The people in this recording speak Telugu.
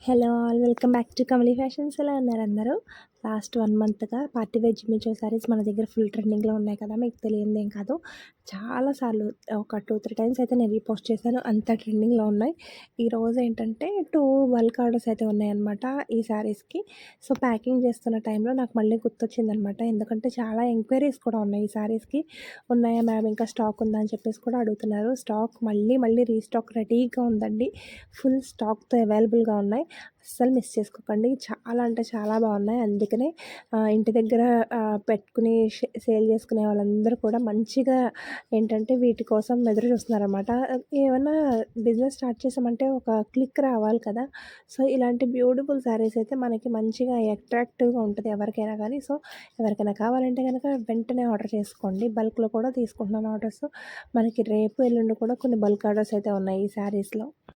Hello all welcome back to Kamali fashions. ఎలా ఉన్నారు అందరూ? లాస్ట్ 1 మంత్‌గా పార్టీ వేర్ జిమ్మిచో శారీస్ మన దగ్గర ఫుల్ ట్రెండింగ్‌లో ఉన్నాయి కదా! మీకు తెలియనిదేం కాదు. చాలా సార్లు ఒక 2, 3 టైమ్స్ అయితే నేను రీపోస్ట్ చేశాను. అంత ట్రెండింగ్‌లో ఉన్నాయి. ఈరోజు ఏంటంటే 2 బల్క్ ఆర్డర్స్ అయితే ఉన్నాయన్నమాట ఈ శారీస్‌కి. సో, ప్యాకింగ్ చేస్తున్న టైంలో నాకు మళ్ళీ గుర్తొచ్చిందనమాట. ఎందుకంటే చాలా ఎంక్వైరీస్ కూడా ఉన్నాయి ఈ శారీస్‌కి. ఉన్నాయా మ్యామ్ ఇంకా స్టాక్ ఉందా అని చెప్పేసి కూడా అడుగుతున్నారు. స్టాక్ మళ్ళీ మళ్ళీ రీస్టాక్ రెడీగా ఉందండి. ఫుల్ స్టాక్‌తో అవైలబుల్‌గా ఉన్నాయి. అస్సలు మిస్ చేసుకోకండి. చాలా అంటే చాలా బాగున్నాయి. అందుకనే ఇంటి దగ్గర పెట్టుకుని సేల్ చేసుకునే వాళ్ళందరూ కూడా మంచిగా ఏంటంటే వీటి కోసం ఎదురు చూస్తున్నారనమాట. ఏమన్నా బిజినెస్ స్టార్ట్ చేసామంటే ఒక క్లిక్ రావాలి కదా! సో, ఇలాంటి బ్యూటిఫుల్ శారీస్ అయితే మనకి మంచిగా అట్రాక్టివ్‌గా ఉంటది ఎవరికైనా గానీ. సో, ఎవరికైనా కావాలంటే గనక వెంటనే ఆర్డర్ చేసుకోండి. బల్క్‌లో కూడా తీసుకుంటున్నాను ఆర్డర్స్. మనకి రేపు, ఎల్లుండి కూడా కొన్ని బల్క్ ఆర్డర్స్ అయితే ఉన్నాయి ఈ శారీస్‌లో.